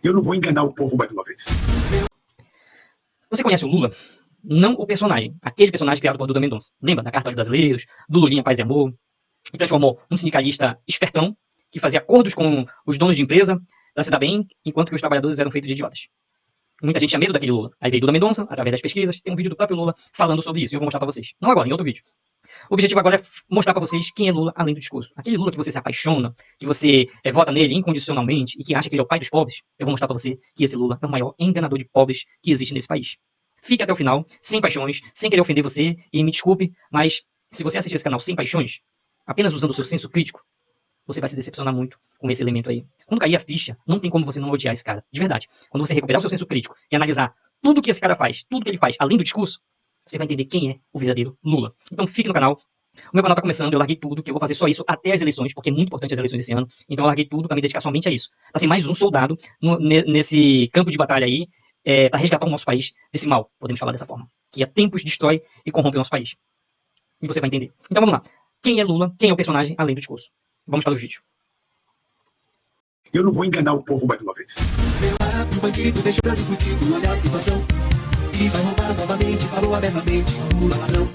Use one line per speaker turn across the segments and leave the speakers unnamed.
Eu não vou enganar o povo mais uma vez.
Você conhece o Lula? Não o personagem. Aquele personagem criado por Duda Mendonça. Lembra da Carta aos Brasileiros, do Lulinha Paz e Amor, que transformou um sindicalista espertão, que fazia acordos com os donos de empresa para se dar bem, enquanto que os trabalhadores eram feitos de idiotas. Muita gente tinha medo daquele Lula. Aí veio Duda Mendonça, através das pesquisas, tem um vídeo do próprio Lula falando sobre isso, e eu vou mostrar pra vocês. Não agora, em outro vídeo. O objetivo agora é mostrar pra vocês quem é Lula além do discurso. Aquele Lula que você se apaixona, que você vota nele incondicionalmente e que acha que ele é o pai dos pobres, eu vou mostrar pra você que esse Lula é o maior enganador de pobres que existe nesse país. Fique até o final, sem paixões, sem querer ofender você, e me desculpe, mas se você assistir esse canal sem paixões, apenas usando o seu senso crítico, você vai se decepcionar muito com esse elemento aí. Quando cair a ficha, não tem como você não odiar esse cara, de verdade. Quando você recuperar o seu senso crítico e analisar tudo que esse cara faz, tudo que ele faz, além do discurso, você vai entender quem é o verdadeiro Lula. Então fique no canal. O meu canal tá começando, eu larguei tudo, que eu vou fazer só isso até as eleições, porque é muito importante as eleições esse ano. Então eu larguei tudo pra me dedicar somente a isso. Pra ser mais um soldado nesse campo de batalha aí, pra resgatar o nosso país desse mal, podemos falar dessa forma. Que há tempos destrói e corrompe o nosso país. E você vai entender. Então vamos lá. Quem é Lula? Quem é o personagem além do discurso? Vamos para o vídeo.
Eu não vou enganar o povo mais uma vez.
O bandido deixa o Brasil fudido, olha a situação. E vai roubar novamente, falou abertamente, Lula ladrão.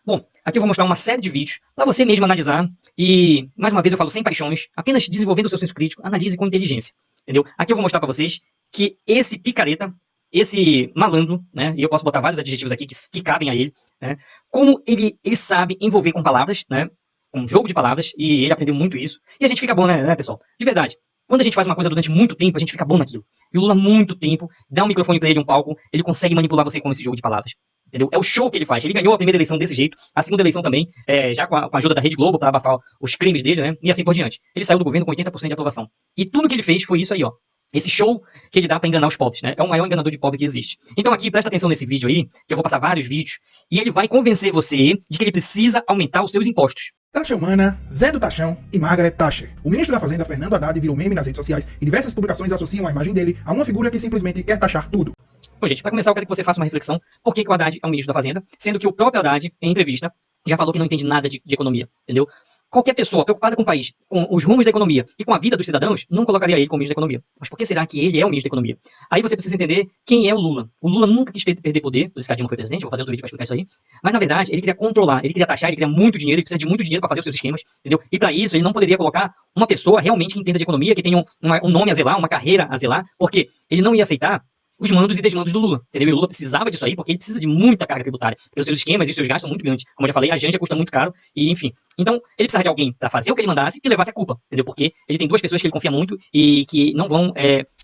Bom, aqui eu vou mostrar uma série de vídeos para você mesmo analisar e, mais uma vez eu falo sem paixões, apenas desenvolvendo o seu senso crítico, analise com inteligência, entendeu? Aqui eu vou mostrar para vocês que esse picareta, esse malandro, né, e eu posso botar vários adjetivos aqui que cabem a ele, né, como ele sabe envolver com palavras, né, um jogo de palavras, e ele aprendeu muito isso, e a gente fica bom, né, pessoal? De verdade. Quando a gente faz uma coisa durante muito tempo, a gente fica bom naquilo. E o Lula, muito tempo, dá um microfone pra ele, um palco, ele consegue manipular você com esse jogo de palavras. Entendeu? É o show que ele faz. Ele ganhou a primeira eleição desse jeito, a segunda eleição também, já com a ajuda da Rede Globo para abafar os crimes dele, né? E assim por diante. Ele saiu do governo com 80% de aprovação. E tudo que ele fez foi isso aí, ó. Esse show que ele dá pra enganar os pobres, né? É o maior enganador de pobre que existe. Então aqui, presta atenção nesse vídeo aí, que eu vou passar vários vídeos, e ele vai convencer você de que ele precisa aumentar os seus impostos.
Taxa Humana, Zé do Taxão e Margaret Thatcher. O ministro da Fazenda, Fernando Haddad, virou meme nas redes sociais e diversas publicações associam a imagem dele a uma figura que simplesmente quer taxar tudo.
Bom, gente, para começar, eu quero que você faça uma reflexão por que o Haddad é o ministro da Fazenda, sendo que o próprio Haddad, em entrevista, já falou que não entende nada de economia, entendeu? Qualquer pessoa preocupada com o país, com os rumos da economia e com a vida dos cidadãos, não colocaria ele como ministro da Economia. Mas por que será que ele é o ministro da Economia? Aí você precisa entender quem é o Lula. O Lula nunca quis perder poder, por isso que a Dilma foi presidente, eu vou fazer outro vídeo para explicar isso aí. Mas na verdade, ele queria controlar, ele queria taxar, ele queria muito dinheiro, ele precisa de muito dinheiro para fazer os seus esquemas, entendeu? E para isso, ele não poderia colocar uma pessoa realmente que entenda de economia, que tenha um nome a zelar, uma carreira a zelar, porque ele não ia aceitar os mandos e desmandos do Lula, entendeu? E o Lula precisava disso aí, porque ele precisa de muita carga tributária, porque os seus esquemas e os seus gastos são muito grandes. Como eu já falei, a janja custa muito caro, e enfim. Então, ele precisava de alguém para fazer o que ele mandasse e levasse a culpa, entendeu? Porque ele tem duas pessoas que ele confia muito e que não vão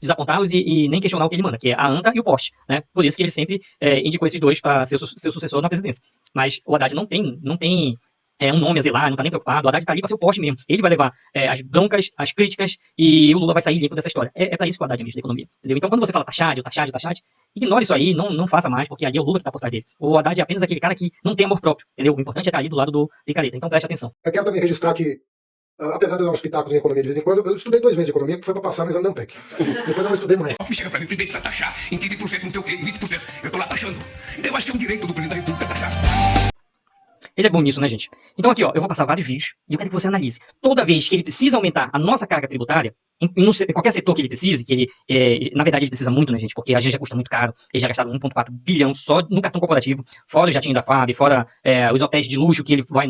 desapontá-los e nem questionar o que ele manda, que é a ANTA e o Poste, né? Por isso que ele sempre indicou esses dois para ser seu sucessor na presidência. Mas o Haddad não tem um nome a zelar, não tá nem preocupado. O Haddad tá ali pra ser o poste mesmo. Ele vai levar as broncas, as críticas, e o Lula vai sair limpo dessa história. É pra isso que o Haddad é ministro da Economia, entendeu? Então, quando você fala taxade, ignore isso aí, não faça mais, porque ali é o Lula que tá por trás dele. O Haddad é apenas aquele cara que não tem amor próprio, entendeu? O importante é estar ali do lado do picareta. Então, preste atenção.
Eu quero também registrar que, apesar de eu dar uns pitacos em economia de vez em quando, eu estudei 2 meses de economia, que foi pra passar no exame da Ampec. Depois eu não estudei mais.
Chega pra mim, presidente, precisa taxar em 15%, não sei o quê, em 20%. Eu tô lá taxando. Então eu acho que é um direito do presidente da República taxar.
Ele é bom nisso, né, gente? Então aqui, ó, eu vou passar vários vídeos e eu quero que você analise. Toda vez que ele precisa aumentar a nossa carga tributária, em qualquer setor que ele precise, que ele, na verdade, ele precisa muito, né, gente? Porque a gente já custa muito caro, eles já gastaram 1,4 bilhão só no cartão corporativo, fora o jatinho da FAB, fora os hotéis de luxo que ele vai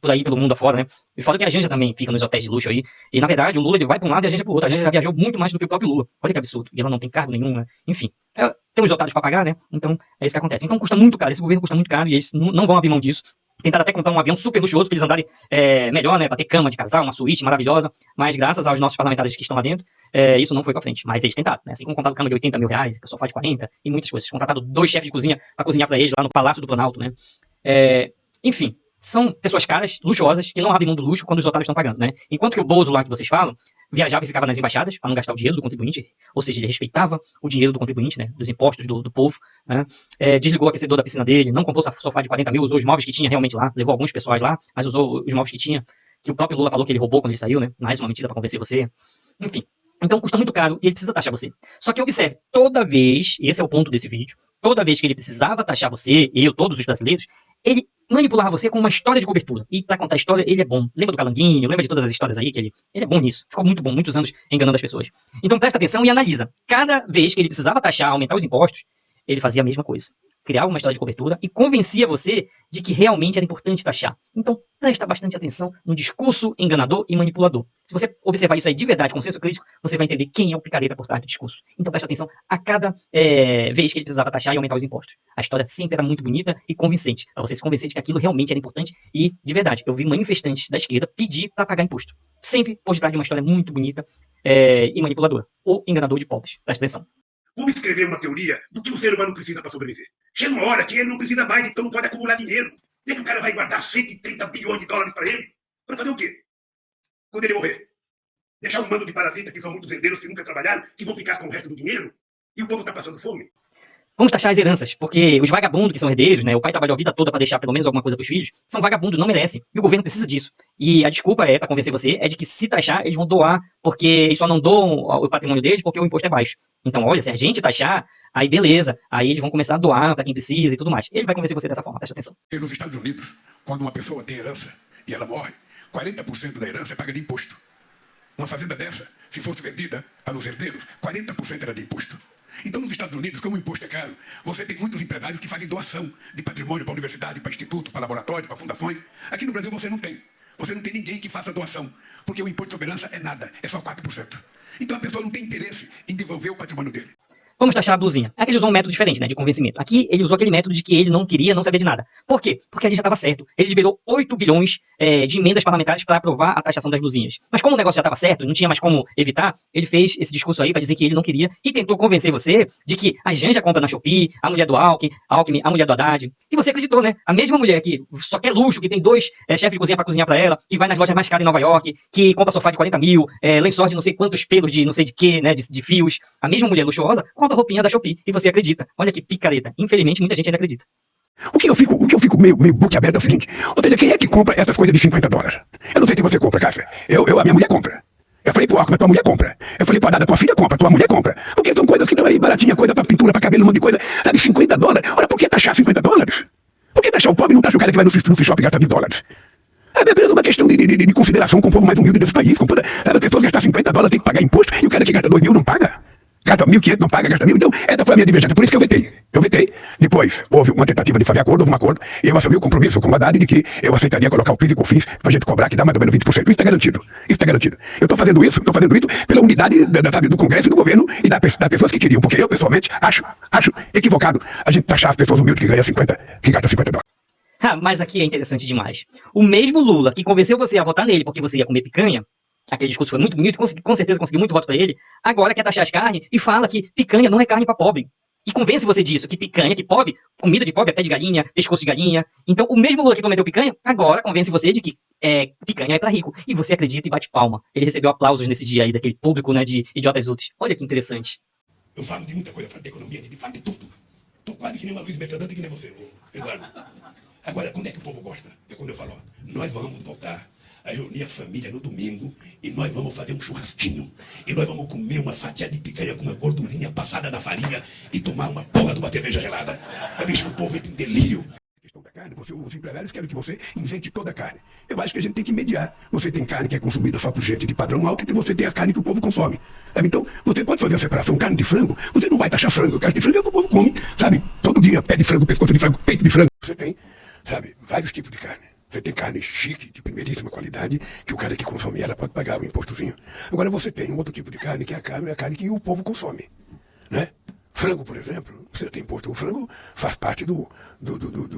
por aí pelo mundo afora, né? E fora que a Janja também fica nos hotéis de luxo aí. E, na verdade, o Lula ele vai para um lado e a Janja para o outro. A Janja já viajou muito mais do que o próprio Lula. Olha que absurdo. E ela não tem cargo nenhum, né? Enfim. Tem os otários para pagar, né? Então, é isso que acontece. Então, custa muito caro. Esse governo custa muito caro e eles não vão abrir mão disso. Tentaram até comprar um avião super luxuoso para eles andarem melhor, né? Para ter cama de casal, uma suíte maravilhosa. Mas graças aos nossos parlamentares que estão lá dentro, isso não foi para frente. Mas eles tentaram, né? Assim como compraram cama de 80 mil reais, que o sofá de 40 e muitas coisas. Contrataram 2 chefes de cozinha para cozinhar para eles lá no Palácio do Planalto, né? Enfim. São pessoas caras, luxuosas, que não abrem mão do luxo quando os otários estão pagando, né? Enquanto que o Bozo lá que vocês falam, viajava e ficava nas embaixadas para não gastar o dinheiro do contribuinte, ou seja, ele respeitava o dinheiro do contribuinte, né? Dos impostos do povo, né? Desligou o aquecedor da piscina dele, não comprou sofá de 40 mil, usou os móveis que tinha realmente lá, levou alguns pessoais lá, mas usou os móveis que tinha, que o próprio Lula falou que ele roubou quando ele saiu, né? Mais uma mentira para convencer você. Enfim. Então custa muito caro e ele precisa taxar você. Só que observe, toda vez, e esse é o ponto desse vídeo, toda vez que ele precisava taxar você, eu, todos os brasileiros, ele manipulava você com uma história de cobertura. E pra contar a história, ele é bom. Lembra do Calanguinho? Lembra de todas as histórias aí que ele é bom nisso. Ficou muito bom, muitos anos enganando as pessoas. Então presta atenção e analisa. Cada vez que ele precisava taxar, aumentar os impostos, ele fazia a mesma coisa. Criava uma história de cobertura e convencia você de que realmente era importante taxar. Então, presta bastante atenção no discurso enganador e manipulador. Se você observar isso aí de verdade, com senso crítico, você vai entender quem é o picareta por trás do discurso. Então, presta atenção a cada vez que ele precisava taxar e aumentar os impostos. A história sempre era muito bonita e convincente, para você se convencer de que aquilo realmente era importante e, de verdade, eu vi manifestantes da esquerda pedir para pagar imposto. Sempre por detrás de uma história muito bonita e manipuladora. O enganador de pobres. Presta atenção.
Vamos escrever uma teoria do que o ser humano precisa para sobreviver. Chega uma hora que ele não precisa mais, então não pode acumular dinheiro. E que o cara vai guardar 130 bilhões de dólares para ele? Para fazer o quê? Quando ele morrer? Deixar um bando de parasitas que são muitos herdeiros que nunca trabalharam, que vão ficar com o resto do dinheiro? E o povo está passando fome?
Vamos taxar as heranças, porque os vagabundos que são herdeiros, né, o pai trabalhou a vida toda para deixar pelo menos alguma coisa para os filhos, são vagabundos, não merecem. E o governo precisa disso. E a desculpa para convencer você, é de que se taxar, eles vão doar, porque eles só não doam o patrimônio deles porque o imposto é baixo. Então, olha, se a gente taxar, aí beleza, aí eles vão começar a doar para quem precisa e tudo mais. Ele vai convencer você dessa forma, presta atenção.
E nos Estados Unidos, quando uma pessoa tem herança e ela morre, 40% da herança é paga de imposto. Uma fazenda dessa, se fosse vendida aos herdeiros, 40% era de imposto. Então, nos Estados Unidos, como o imposto é caro, você tem muitos empresários que fazem doação de patrimônio para a universidade, para instituto, para laboratório, para fundações. Aqui no Brasil você não tem. Você não tem ninguém que faça doação, porque o imposto sobre herança é nada, é só 4%. Então a pessoa não tem interesse em devolver o patrimônio dele.
Vamos taxar a blusinha. Aqui ele usou um método diferente, né, de convencimento. Aqui ele usou aquele método de que ele não queria, não sabia de nada. Por quê? Porque ali já estava certo. Ele liberou 8 bilhões de emendas parlamentares para aprovar a taxação das blusinhas. Mas como o negócio já estava certo, não tinha mais como evitar, ele fez esse discurso aí para dizer que ele não queria e tentou convencer você de que a Janja compra na Shopee, a mulher do Alckmin, a mulher do Haddad. E você acreditou, né? A mesma mulher que só quer luxo, que tem 2 chefes de cozinha para cozinhar para ela, que vai nas lojas mais caras em Nova York, que compra sofá de 40 mil, lençóis de não sei quantos pelos de não sei de quê, né, de fios. A mesma mulher luxuosa compra roupinha da Shopee. E você acredita. Olha que picareta. Infelizmente, muita gente ainda acredita.
O que eu fico meio boquiaberto é o seguinte. Ou seja, quem é que compra essas coisas de $50? Eu não sei se você compra, Cássia. A minha mulher compra. Eu falei pro Alckmin, tua mulher compra. Eu falei pro Haddad, tua filha compra, tua mulher compra. Porque são coisas que estão aí baratinha, coisa pra pintura, pra cabelo, um monte de coisa. Sabe, $50? Ora, por que taxar $50? Por que taxar o pobre e não taxar o cara que vai no free shop e gasta $1.000? É apenas uma questão de consideração com o povo mais humilde desse país. Sabe, as pessoas gastar $50 tem que pagar imposto e o cara que gasta 2 mil não paga. Gasta 1.500, não paga, gasta 1.000. Então, essa foi a minha divergência. Por isso que eu vetei. Depois, houve uma tentativa de fazer acordo, houve um acordo, e eu assumi o compromisso com o Haddad de que eu aceitaria colocar o PIS e COFINS pra gente cobrar, que dá mais ou menos 20%. Isso está garantido. Eu estou fazendo isso pela unidade do Congresso e do governo e das pessoas que queriam. Porque eu, pessoalmente, acho equivocado a gente taxar as pessoas humildes que ganham 50, que gastam $50.
Mas aqui é interessante demais. O mesmo Lula que convenceu você a votar nele porque você ia comer picanha, aquele discurso foi muito bonito, com certeza conseguiu muito voto para ele, agora quer taxar as carnes e fala que picanha não é carne para pobre. E convence você disso, que picanha, que pobre, comida de pobre é pé de galinha, pescoço de galinha. Então o mesmo Lula que prometeu picanha, agora convence você de que picanha é para rico. E você acredita e bate palma. Ele recebeu aplausos nesse dia aí, daquele público, né, de idiotas úteis. Olha que interessante.
Eu falo de muita coisa, eu falo de economia, de fato de tudo. Tô quase que nem uma Luiz Mercadante, que nem você, Eduardo. Agora, quando é que o povo gosta? É quando eu falo, ó, nós vamos voltar a reunir a família no domingo e nós vamos fazer um churrasquinho. E nós vamos comer uma fatia de picanha com uma gordurinha passada na farinha e tomar uma porra de uma cerveja gelada. Bicho, o povo entra em delírio. A questão da carne, os empresários querem que você isente toda a carne. Eu acho que a gente tem que mediar. Você tem carne que é consumida só por gente de padrão alto e você tem a carne que o povo consome. Sabe? Então, você pode fazer a separação. Carne de frango, você não vai taxar frango. Carne de frango é o que o povo come, sabe? Todo dia, pé de frango, pescoço de frango, peito de frango. Você tem, sabe, vários tipos de carne. Você tem carne chique, de primeiríssima qualidade, que o cara que consome ela pode pagar o impostozinho. Agora você tem um outro tipo de carne, que é a carne que o povo consome, né? Frango, por exemplo, você tem imposto. O frango faz parte do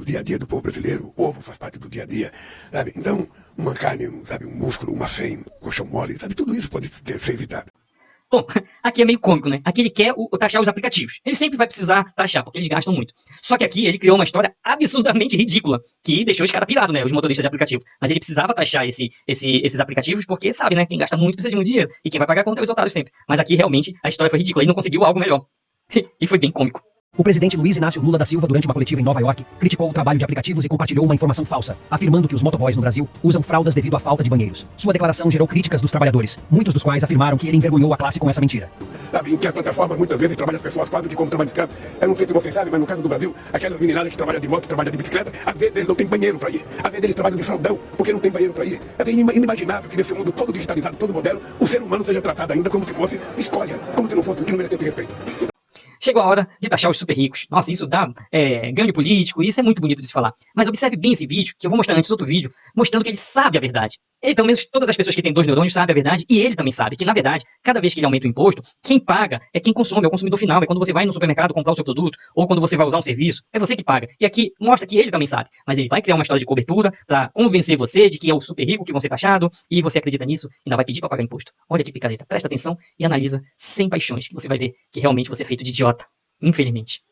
dia a dia do povo brasileiro. O ovo faz parte do dia a dia, sabe? Então, uma carne, sabe, um músculo, uma fêmea, um colchão mole, sabe? Tudo isso pode ser evitado.
Bom, aqui é meio cômico, né? Aqui ele quer taxar os aplicativos. Ele sempre vai precisar taxar, porque eles gastam muito. Só que aqui ele criou uma história absurdamente ridícula, que deixou os caras pirados, né? Os motoristas de aplicativo. Mas ele precisava taxar esses aplicativos, porque sabe, né? Quem gasta muito precisa de muito dinheiro. E quem vai pagar a conta é os otários sempre. Mas aqui realmente a história foi ridícula. Ele não conseguiu algo melhor. E foi bem cômico.
O presidente Luiz Inácio Lula da Silva, durante uma coletiva em Nova York, criticou o trabalho de aplicativos e compartilhou uma informação falsa, afirmando que os motoboys no Brasil usam fraldas devido à falta de banheiros. Sua declaração gerou críticas dos trabalhadores, muitos dos quais afirmaram que ele envergonhou a classe com essa mentira.
Sabe, em que as plataformas muitas vezes trabalham as pessoas quase que como trabalho escravo. Eu não sei se vocês sabem, mas no caso do Brasil, aquelas meninadas que trabalham de moto, trabalham de bicicleta, às vezes eles não têm banheiro para ir. Às vezes eles trabalham de fraldão, porque não tem banheiro para ir. É inimaginável que nesse mundo todo digitalizado, todo moderno, o ser humano seja tratado ainda como se fosse escória, como se não fosse o que não merecesse respeito.
Chegou a hora de taxar os super ricos. Nossa, isso dá ganho político, isso é muito bonito de se falar. Mas observe bem esse vídeo, que eu vou mostrar antes outro vídeo, mostrando que ele sabe a verdade. Ele, pelo menos todas as pessoas que têm 2 neurônios sabem a verdade, e ele também sabe que, na verdade, cada vez que ele aumenta o imposto, quem paga é quem consome, é o consumidor final. É quando você vai no supermercado comprar o seu produto, ou quando você vai usar um serviço, é você que paga. E aqui mostra que ele também sabe, mas ele vai criar uma história de cobertura para convencer você de que é o super rico que vão ser taxado, e você acredita nisso, e ainda vai pedir para pagar imposto. Olha que picareta, presta atenção e analisa sem paixões, que você vai ver que realmente você é feito de idiota. Infelizmente.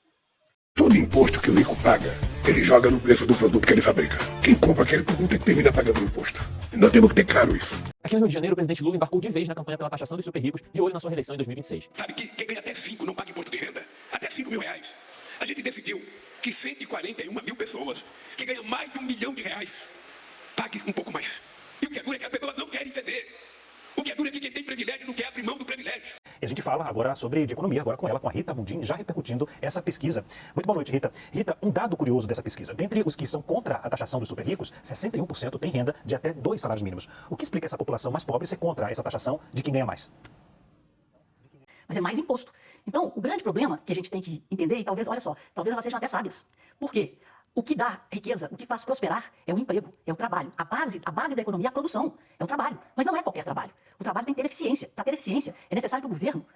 Todo imposto que o rico paga, ele joga no preço do produto que ele fabrica. Quem compra aquele produto é que termina pagando o imposto. Nós temos que ter claro isso.
Aqui no Rio de Janeiro, o presidente Lula embarcou de vez na campanha pela taxação dos super ricos, de olho na sua reeleição em 2026.
Sabe que quem ganha até 5 não paga imposto de renda? Até 5 mil reais. A gente decidiu que 141 mil pessoas que ganham mais de R$1 milhão paguem um pouco mais. E o que é duro é que as pessoas não querem ceder. O que é duro é que quem tem privilégio não quer abrir mão do privilégio.
E a gente fala agora de economia, agora com ela, com a Rita Mundin, já repercutindo essa pesquisa. Muito boa noite, Rita. Rita, um dado curioso dessa pesquisa. Dentre os que são contra a taxação dos super ricos, 61% tem renda de até 2 salários mínimos. O que explica essa população mais pobre ser contra essa taxação de quem ganha mais?
Mas é mais imposto. Então, o grande problema que a gente tem que entender, e talvez, olha só, talvez elas sejam até sábias. Por quê? O que dá riqueza, o que faz prosperar é o emprego, é o trabalho. A base da economia é a produção, é o trabalho. Mas não é qualquer trabalho. O trabalho tem que ter eficiência. Para ter eficiência, é necessário que o governo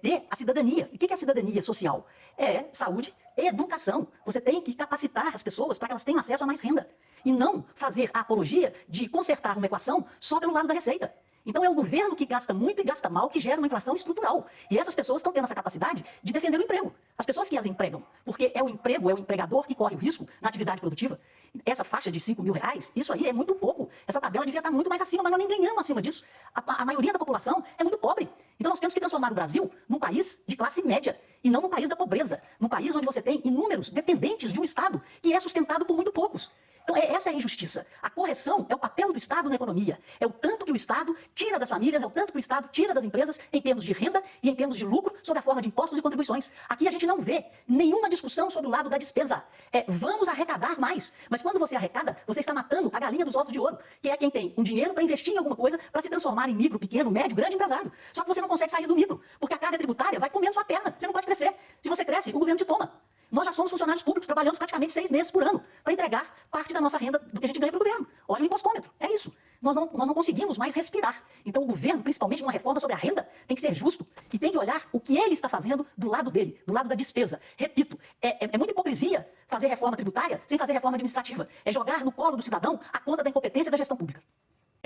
dê a cidadania. E o que é a cidadania social? É saúde e educação. Você tem que capacitar as pessoas para que elas tenham acesso a mais renda. E não fazer a apologia de consertar uma equação só pelo lado da receita. Então é o governo que gasta muito e gasta mal que gera uma inflação estrutural. E essas pessoas estão tendo essa capacidade de defender o emprego. As pessoas que as empregam. Porque é o emprego, é o empregador que corre o risco na atividade produtiva. Essa faixa de R$5 mil, isso aí é muito pouco. Essa tabela devia estar muito mais acima, mas nós nem ganhamos acima disso. A maioria da população é muito pobre. Então nós temos que transformar o Brasil num país de classe média e não num país da pobreza. Num país onde você tem inúmeros dependentes de um Estado que é sustentado por muito poucos. Então essa é a injustiça. A correção é o papel do Estado na economia. É o tanto que o Estado tira das famílias, é o tanto que o Estado tira das empresas em termos de renda e em termos de lucro sob a forma de impostos e contribuições. Aqui a gente não vê nenhuma discussão sobre o lado da despesa. Vamos arrecadar mais. Mas quando você arrecada, você está matando a galinha dos ovos de ouro, que é quem tem um dinheiro para investir em alguma coisa para se transformar em micro, pequeno, médio, grande empresário. Só que você não consegue sair do micro, porque a carga tributária vai comendo sua perna. Você não pode crescer. Se você cresce, o governo te toma. Nós já somos funcionários públicos, trabalhamos praticamente 6 meses por ano para entregar parte da nossa renda do que a gente ganha para o governo. Olha o impostômetro, é isso. Nós não conseguimos mais respirar. Então o governo, principalmente numa reforma sobre a renda, tem que ser justo e tem que olhar o que ele está fazendo do lado dele, do lado da despesa. Repito, é muita hipocrisia fazer reforma tributária sem fazer reforma administrativa. É jogar no colo do cidadão a conta da incompetência da gestão pública.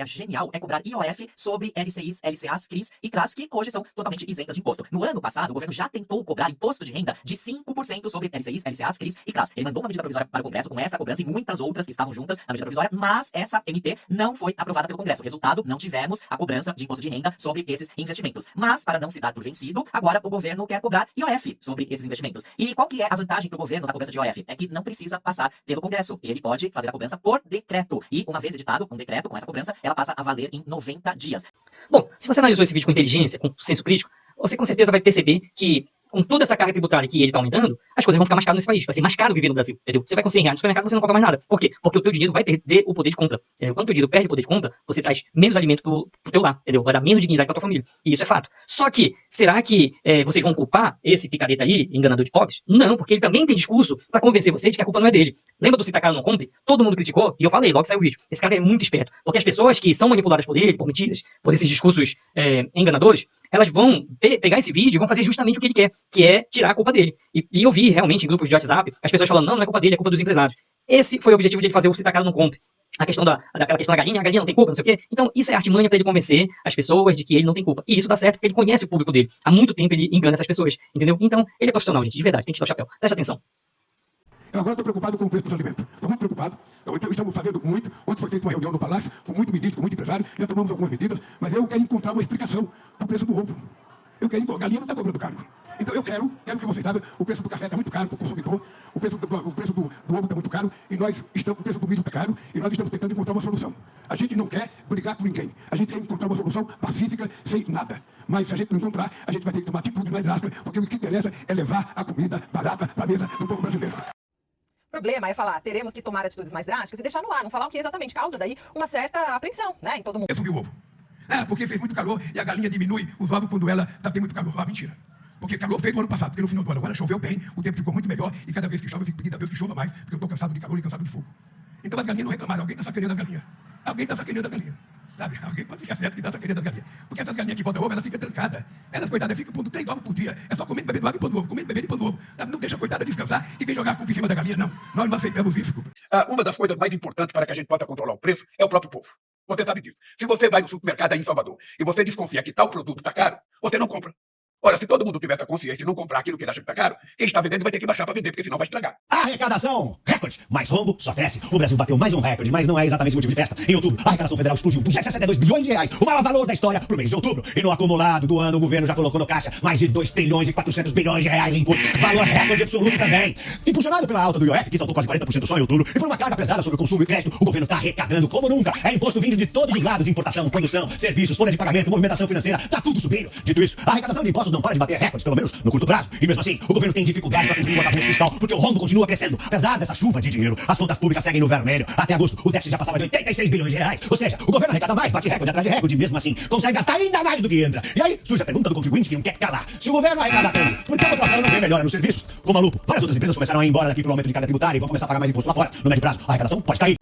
Genial é cobrar IOF sobre LCIs, LCAs, CRIs e CRAs, que hoje são totalmente isentas de imposto. No ano passado, o governo já tentou cobrar imposto de renda de 5% sobre LCIs, LCAs, CRIs e CRAs. Ele mandou uma medida provisória para o Congresso com essa cobrança e muitas outras que estavam juntas na medida provisória, mas essa MP não foi aprovada pelo Congresso. Resultado, não tivemos a cobrança de imposto de renda sobre esses investimentos. Mas, para não se dar por vencido, agora o governo quer cobrar IOF sobre esses investimentos. E qual que é a vantagem para o governo da cobrança de IOF? É que não precisa passar pelo Congresso. Ele pode fazer a cobrança por decreto. E, uma vez editado um decreto com essa cobrança, ela passa a valer em 90 dias.
Bom, se você analisou esse vídeo com inteligência, com senso crítico, você com certeza vai perceber que com toda essa carga tributária que ele está aumentando, as coisas vão ficar mais caras nesse país. Vai ser mais caro viver no Brasil, entendeu? Você vai com 100 reais no supermercado, você não compra mais nada. Por quê? Porque o teu dinheiro vai perder o poder de compra. Entendeu? Quando o teu dinheiro perde o poder de compra, você traz menos alimento pro teu lar, entendeu? Vai dar menos dignidade pra tua família. E isso é fato. Só que, será que vocês vão culpar esse picareta aí, enganador de pobres? Não, porque ele também tem discurso pra convencer vocês de que a culpa não é dele. Lembra do Se Tacar Não Conte? Todo mundo criticou, e eu falei, logo que saiu o vídeo. Esse cara é muito esperto. Porque as pessoas que são manipuladas por ele, por mentiras, por esses discursos enganadores, elas vão pegar esse vídeo e vão fazer justamente o que ele quer, que é tirar a culpa dele. E eu vi realmente em grupos de WhatsApp as pessoas falando, não é culpa dele, é culpa dos empresários. Esse foi o objetivo de ele fazer o Se Tacar Não Conte. A questão daquela questão da galinha, a galinha não tem culpa, não sei o quê. Então isso é artimanha para ele convencer as pessoas de que ele não tem culpa. E isso dá certo porque ele conhece o público dele. Há muito tempo ele engana essas pessoas, entendeu? Então ele é profissional, gente, de verdade, tem que tirar o chapéu. Presta atenção.
Eu agora estou preocupado com o preço dos alimentos. Estou muito preocupado. Estamos fazendo muito. Ontem foi feita uma reunião no Palácio com muito ministro, com muito empresário. Já tomamos algumas medidas, mas eu quero encontrar uma explicação para o preço do ovo. Eu quero, galinha não está cobrando caro. Então eu quero que vocês saibam, o preço do café está muito caro para o consumidor, o preço do ovo está muito caro, e o preço do milho está caro, e nós estamos tentando encontrar uma solução. A gente não quer brigar com ninguém, a gente quer encontrar uma solução pacífica, sem nada. Mas se a gente não encontrar, a gente vai ter que tomar atitude mais drástica, porque o que interessa é levar a comida barata para a mesa do povo brasileiro.
O problema é falar, teremos que tomar atitudes mais drásticas e deixar no ar, não falar o que exatamente causa daí uma certa apreensão, né, em todo mundo.
Eu subi o ovo. Porque fez muito calor e a galinha diminui os ovos quando ela tem muito calor. Mentira. Porque calor feito no ano passado, porque no final do ano agora choveu bem, o tempo ficou muito melhor e cada vez que chove eu fico pedindo a Deus que chova mais, porque eu estou cansado de calor e cansado de fogo. Então as galinhas não reclamaram, alguém está sacaneando a galinha. Alguém está sacaneando a galinha. Sabe? Alguém pode ficar certo que está sacaneando a galinha. Porque essas galinhas que botam ovo, elas ficam trancadas. Elas, coitadas, ficam pondo 3 ovos por dia. É só comendo, bebendo água e pondo ovo, comendo, bebendo e pondo ovo. Sabe? Não deixa a coitada descansar e vem jogar a culpa em cima da galinha, não. Nós não aceitamos isso. Uma das coisas mais importantes para que a gente possa controlar o preço é o próprio povo. Você sabe disso. Se você vai no supermercado aí em Salvador e você desconfia que tal produto está caro, você não compra. Ora, se todo mundo tivesse a consciência e não comprar aquilo que ele acha que está caro, quem está vendendo vai ter que baixar para vender, porque senão vai estragar.
Arrecadação! Recorde! Mais rombo, só cresce. O Brasil bateu mais um recorde, mas não é exatamente motivo de festa. Em outubro, a arrecadação federal explodiu 262 bilhões de reais, o maior valor da história pro mês de outubro. E no acumulado do ano, o governo já colocou no caixa mais de 2 trilhões e 400 bilhões de reais em imposto. Valor recorde absoluto também. Impulsionado pela alta do IOF, que saltou quase 40% só em outubro, e por uma carga pesada sobre o consumo e crédito, o governo está arrecadando como nunca. É imposto vindo de todos os lados, importação, produção, serviços, folha de pagamento, movimentação financeira, tá tudo subindo. Dito isso, a arrecadação de impostos não para de bater recordes, pelo menos no curto prazo. E mesmo assim, o governo tem dificuldade para cumprir o arcabouço fiscal, porque o rombo continua crescendo. Apesar dessa chuva de dinheiro, as contas públicas seguem no vermelho. Até agosto, o déficit já passava de 86 bilhões de reais. Ou seja, o governo arrecada mais, bate recorde atrás de recorde, e mesmo assim, consegue gastar ainda mais do que entra. E aí, surge a pergunta do contribuinte que não quer calar. Se o governo arrecada tanto, por que a população não vê melhora nos serviços? Como a Lupo, várias outras empresas começaram a ir embora daqui pelo aumento de carga tributária e vão começar a pagar mais imposto lá fora. No médio prazo, a arrecadação pode cair.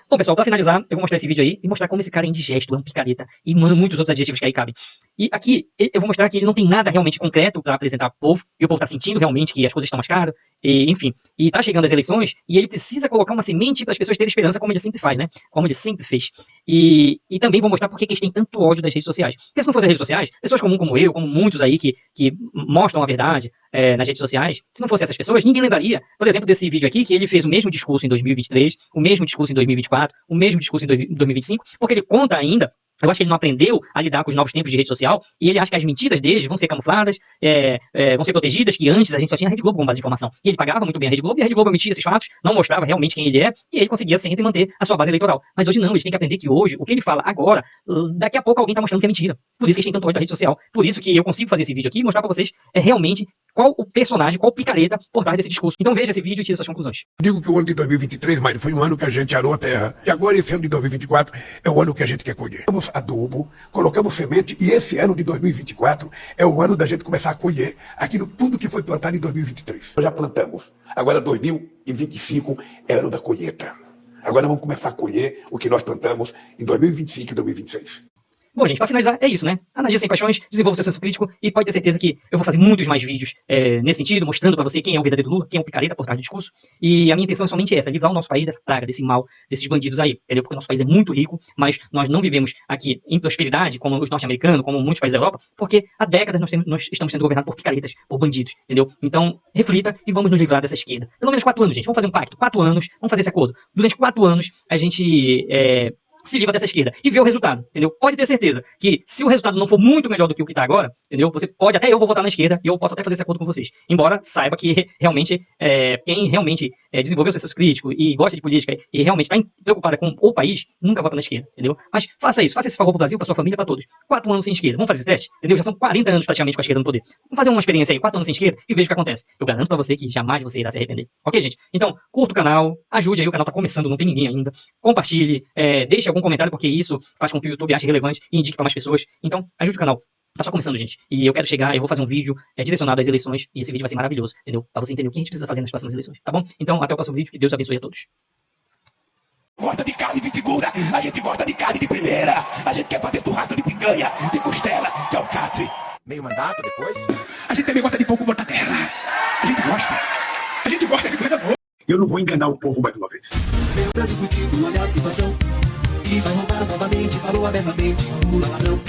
Bom, pessoal, pra finalizar, eu vou mostrar esse vídeo aí e mostrar como esse cara é indigesto, é um picareta e muitos outros adjetivos que aí cabem. E aqui eu vou mostrar que ele não tem nada realmente concreto pra apresentar pro povo, e o povo tá sentindo realmente que as coisas estão mais caras, e, enfim. E tá chegando as eleições, e ele precisa colocar uma semente para as pessoas terem esperança, como ele sempre faz, né? Como ele sempre fez. E também vou mostrar por que eles têm tanto ódio das redes sociais. Porque se não fossem as redes sociais, pessoas comuns como eu, como muitos aí que mostram a verdade nas redes sociais, se não fossem essas pessoas, ninguém lembraria, por exemplo, desse vídeo aqui, que ele fez o mesmo discurso em 2023, o mesmo discurso em 2024, o mesmo discurso em 2025, porque ele conta ainda. Eu acho que ele não aprendeu a lidar com os novos tempos de rede social, e ele acha que as mentiras deles vão ser camufladas, vão ser protegidas, que antes a gente só tinha a Rede Globo como base de informação. E ele pagava muito bem a Rede Globo, e a Rede Globo omitia esses fatos, não mostrava realmente quem ele é, e ele conseguia sempre manter a sua base eleitoral. Mas hoje não, eles têm que aprender que hoje, o que ele fala agora, daqui a pouco alguém está mostrando que é mentira. Por isso que eles têm tanto ódio da rede social. Por isso que eu consigo fazer esse vídeo aqui e mostrar pra vocês realmente qual o personagem, qual o picareta por trás desse discurso. Então veja esse vídeo e tire suas conclusões.
Digo que o ano de 2023, Mário, foi um ano que a gente arou a terra. E agora esse ano de 2024 é o ano que a gente quer colher. Colocamos adubo, colocamos semente, e esse ano de 2024 é o ano da gente começar a colher aquilo tudo que foi plantado em 2023. Nós já plantamos. Agora 2025 é ano da colheita. Agora vamos começar a colher o que nós plantamos em 2025 e 2026.
Bom, gente, pra finalizar, é isso, né? Analise sem paixões, desenvolva seu senso crítico e pode ter certeza que eu vou fazer muitos mais vídeos nesse sentido, mostrando pra você quem é o verdadeiro Lula, quem é o picareta por trás do discurso. E a minha intenção é somente essa, livrar o nosso país dessa praga, desse mal, desses bandidos aí, entendeu? Porque o nosso país é muito rico, mas nós não vivemos aqui em prosperidade, como os norte-americanos, como muitos países da Europa, porque há décadas nós estamos sendo governados por picaretas, por bandidos, entendeu? Então, reflita e vamos nos livrar dessa esquerda. Pelo menos 4 anos, gente. Vamos fazer um pacto. 4 anos, vamos fazer esse acordo. Durante 4 anos, a gente se livra dessa esquerda e vê o resultado, entendeu? Pode ter certeza que se o resultado não for muito melhor do que o que está agora, entendeu? Você pode, até eu vou votar na esquerda e eu posso até fazer esse acordo com vocês. Embora saiba que realmente, quem realmente desenvolveu seu senso crítico e gosta de política e realmente está preocupada com o país, nunca vota na esquerda, entendeu? Mas faça isso, faça esse favor pro Brasil, pra sua família, pra todos. 4 anos sem esquerda, vamos fazer esse teste, entendeu? Já são 40 anos praticamente com a esquerda no poder. Vamos fazer uma experiência aí, 4 anos sem esquerda e veja o que acontece. Eu garanto pra você que jamais você irá se arrepender. Ok, gente? Então, curta o canal, ajude aí, o canal tá começando, não tem ninguém ainda. Compartilhe, deixe algum comentário, porque isso faz com que o YouTube ache relevante e indique para mais pessoas. Então, ajude o canal. Tá só começando, gente. E eu quero chegar, eu vou fazer um vídeo direcionado às eleições, e esse vídeo vai ser maravilhoso, entendeu? Pra você entender o que a gente precisa fazer nas próximas eleições, tá bom? Então, até o próximo vídeo, que Deus abençoe a todos.
Gosta de carne de figura, a gente gosta de carne de primeira. A gente quer fazer churrasco de picanha, de costela, de alcatre.
Meio mandato depois?
A gente também gosta de pouco mortadela. A gente gosta. A gente gosta de coisa boa. Eu não vou enganar o povo mais uma vez.
Meu Brasil fudido, olha a situação. E vai roubar novamente, falou abertamente, Lula ladrão.